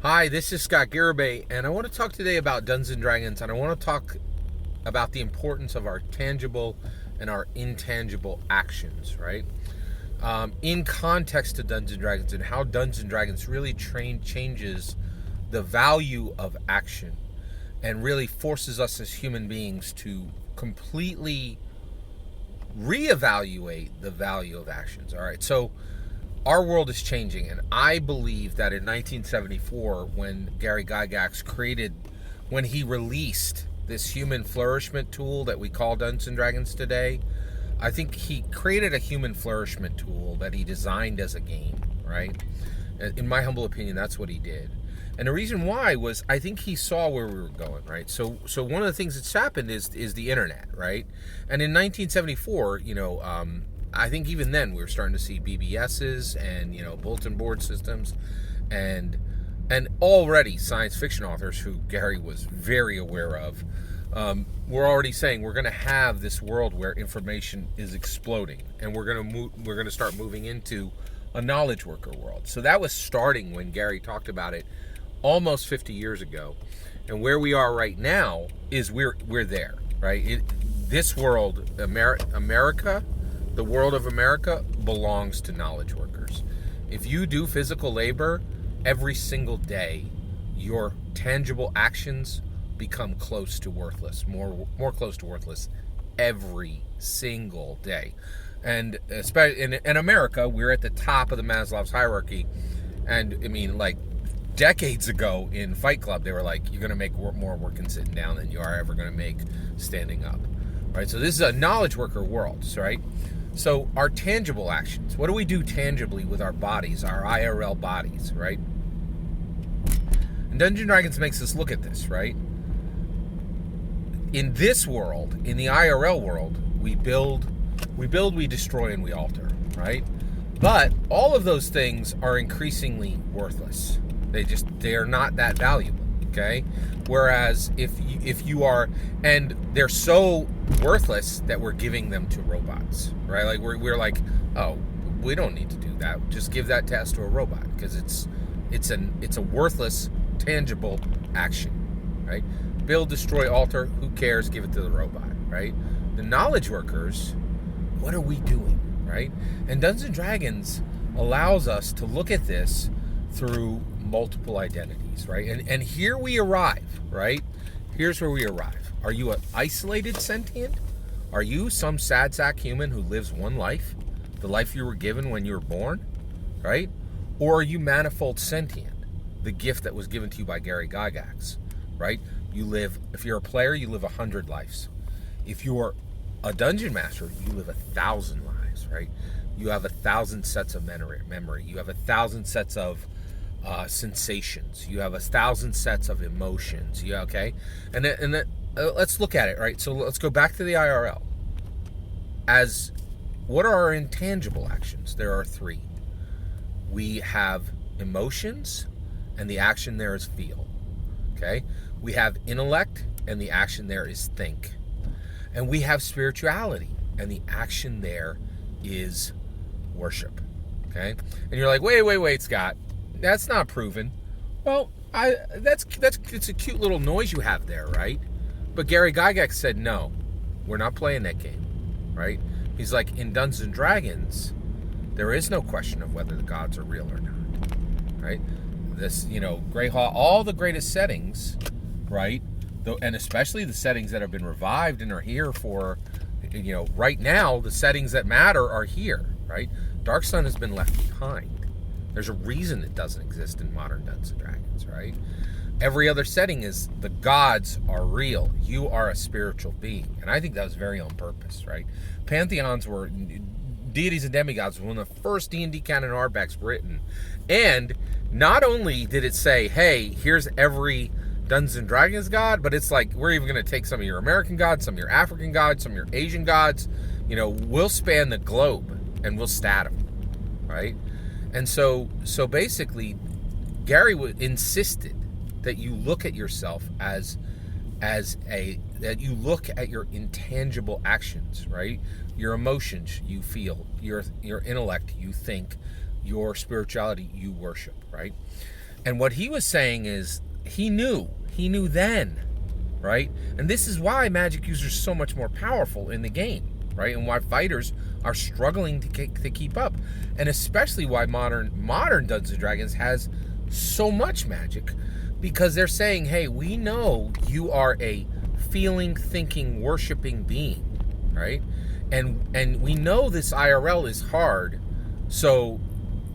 Hi, this is Scott Garibay, and I want to talk today about Dungeons and Dragons, and I want to talk about the importance of our tangible and our intangible actions, right? In context to Dungeons and Dragons and how Dungeons and Dragons really changes the value of action and really forces us as human beings to completely reevaluate the value of actions. All right, so our world is changing, and I believe that in 1974, when Gary Gygax when he released this human flourishment tool that we call Dungeons and Dragons today, I think he created a human flourishment tool that he designed as a game, right? In my humble opinion, that's what he did. And the reason why was I think he saw where we were going, right? So one of the things that's happened is the internet, right? And in 1974, I think even then we were starting to see BBSs and bulletin board systems, and already science fiction authors who Gary was very aware of were already saying we're going to have this world where information is exploding, and we're going to start moving into a knowledge worker world. So that was starting when Gary talked about it almost 50 years ago, and where we are right now is we're there, right? This world, America. The world of America belongs to knowledge workers. If you do physical labor every single day, your tangible actions become close to worthless, more close to worthless every single day. And especially in America, we're at the top of the Maslow's hierarchy. And I mean, like decades ago in Fight Club, they were like, you're going to make more working sitting down than you are ever going to make standing up. Right? So this is a knowledge worker world, right? So our tangible actions, what do we do tangibly with our bodies, our IRL bodies, right? And Dungeons & Dragons makes us look at this, right? In this world, in the IRL world, we build, we destroy, and we alter, right? But all of those things are increasingly worthless. They are not that valuable, okay? Whereas if you are, and they're so worthless that we're giving them to robots, right? Like we're like, oh, we don't need to do that. Just give that task to a robot because it's a worthless, tangible action, right? Build, destroy, alter. Who cares? Give it to the robot, right? The knowledge workers, what are we doing, right? And Dungeons and Dragons allows us to look at this through multiple identities, right? And here we arrive, right? Here's where we arrive. Are you an isolated sentient? Are you some sad sack human who lives one life, the life you were given when you were born, right? Or are you manifold sentient, the gift that was given to you by Gary Gygax, right? If you're a player, you live 100 lives. If you're a dungeon master, you live 1,000 lives, right? You have 1,000 sets of memory. You have 1,000 sets of sensations. You have 1,000 sets of emotions. Yeah, okay. And then let's look at it, right? So let's go back to the IRL. As what are our intangible actions? There are 3. We have emotions, and the action there is feel. Okay. We have intellect, and the action there is think. And we have spirituality, and the action there is worship. Okay. And you're like, wait, Scott. That's not proven. Well, it's a cute little noise you have there, right? But Gary Gygax said, no, we're not playing that game, right? He's like, in Dungeons and Dragons, there is no question of whether the gods are real or not, right? This, Grey Hall, all the greatest settings, right? And especially the settings that have been revived and are here for, right now, the settings that matter are here, right? Dark Sun has been left behind. There's a reason it doesn't exist in modern Dungeons and Dragons, right? Every other setting is the gods are real. You are a spiritual being. And I think that was very on purpose, right? Pantheons were, deities and demigods were one of the first D&D canon artbacks written. And not only did it say, hey, here's every Dungeons and Dragons god, but it's like, we're even going to take some of your American gods, some of your African gods, some of your Asian gods. We'll span the globe and we'll stat them, right? And so basically, Gary insisted that you look at yourself that you look at your intangible actions, right? Your emotions you feel, your intellect you think, your spirituality you worship, right? And what he was saying is he knew then, right? And this is why magic users are so much more powerful in the game, right? And why fighters are struggling to keep up. And especially why modern Dungeons and Dragons has so much magic, because they're saying, hey, we know you are a feeling, thinking, worshiping being, right? And we know this IRL is hard, so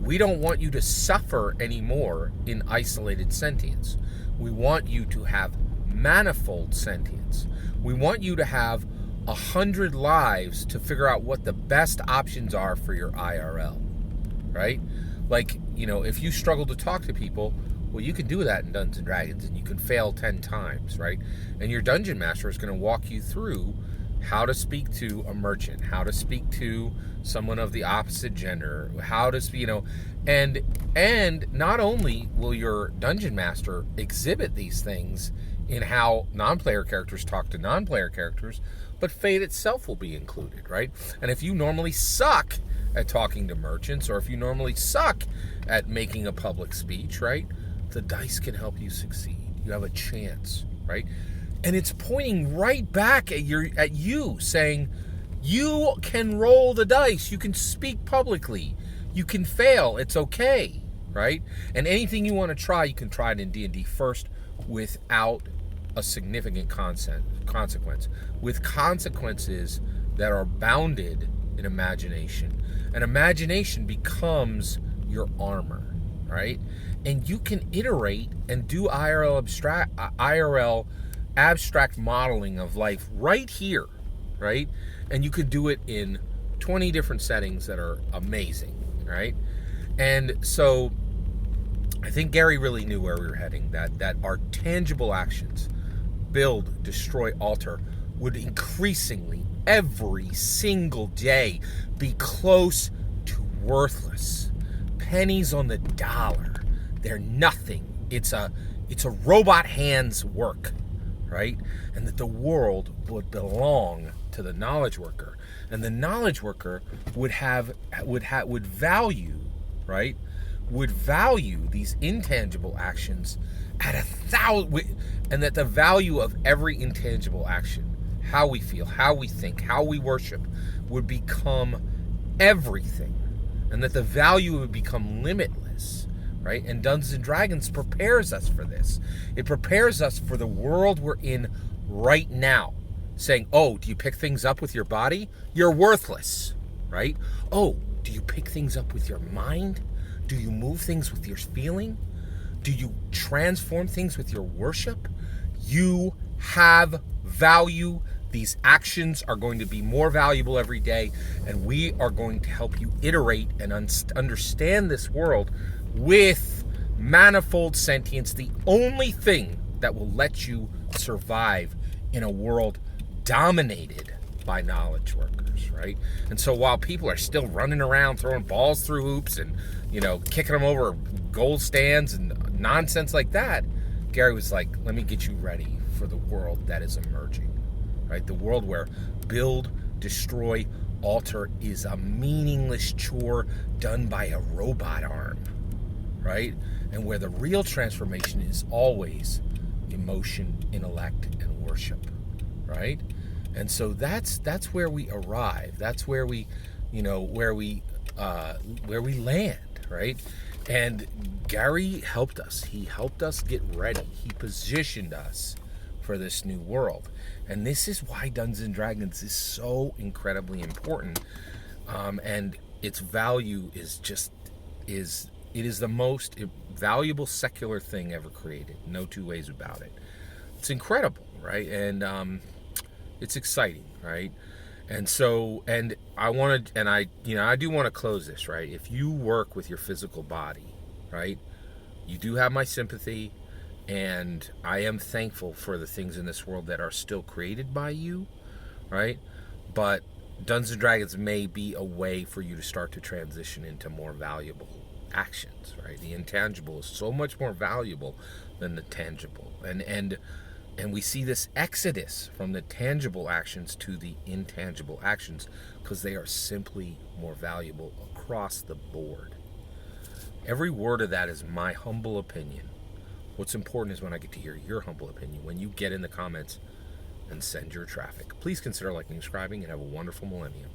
we don't want you to suffer anymore in isolated sentience. We want you to have manifold sentience. We want you to have 100 lives to figure out what the best options are for your IRL, right? Like, if you struggle to talk to people, well, you can do that in Dungeons and Dragons, and you can fail 10 times, right? And your dungeon master is going to walk you through how to speak to a merchant, how to speak to someone of the opposite gender, how to speak, and not only will your dungeon master exhibit these things in how non-player characters talk to non-player characters, but fate itself will be included, right? And if you normally suck at talking to merchants, or if you normally suck at making a public speech, right, the dice can help you succeed. You have a chance, right? And it's pointing right back at you, saying, you can roll the dice, you can speak publicly, you can fail, it's okay, right? And anything you want to try, you can try it in D&D first without a significant consequence, with consequences that are bounded in imagination. And imagination becomes your armor, right? And you can iterate and do IRL abstract modeling of life right here, right? And you could do it in 20 different settings that are amazing, right? And so I think Gary really knew where we were heading, that our tangible actions, build, destroy, alter, would increasingly every single day be close to worthless. Pennies on the dollar. They're nothing. It's a robot hand's work, right? And that the world would belong to the knowledge worker, and the knowledge worker would value, right? Would value these intangible actions at 1,000, and that the value of every intangible action, how we feel, how we think, how we worship, would become everything, and that the value would become limitless, right? And Dungeons and Dragons prepares us for this. It prepares us for the world we're in right now, saying, oh, do you pick things up with your body? You're worthless, right? Oh, do you pick things up with your mind? Do you move things with your feeling? Do you transform things with your worship? You have value. These actions are going to be more valuable every day, and we are going to help you iterate and understand this world with manifold sentience, the only thing that will let you survive in a world dominated by knowledge workers, right? And so while people are still running around throwing balls through hoops and, kicking them over gold stands and nonsense like that, Gary was like, let me get you ready for the world that is emerging, right? The world where build, destroy, alter is a meaningless chore done by a robot arm, right? And where the real transformation is always emotion, intellect, and worship, right? And so that's where we arrive. That's where we land, right? And Gary helped us. He helped us get ready. He positioned us for this new world. And this is why Dungeons and Dragons is so incredibly important. And its value is the most valuable secular thing ever created. No two ways about it. It's incredible, right? And it's exciting, right? And so, and I do want to close this, right? If you work with your physical body, right, you do have my sympathy, and I am thankful for the things in this world that are still created by you, right? But Dungeons and Dragons may be a way for you to start to transition into more valuable actions, right? The intangible is so much more valuable than the tangible, and we see this exodus from the tangible actions to the intangible actions because they are simply more valuable across the board. Every word of that is my humble opinion. What's important is when I get to hear your humble opinion, when you get in the comments and send your traffic. Please consider liking and subscribing, and have a wonderful millennium.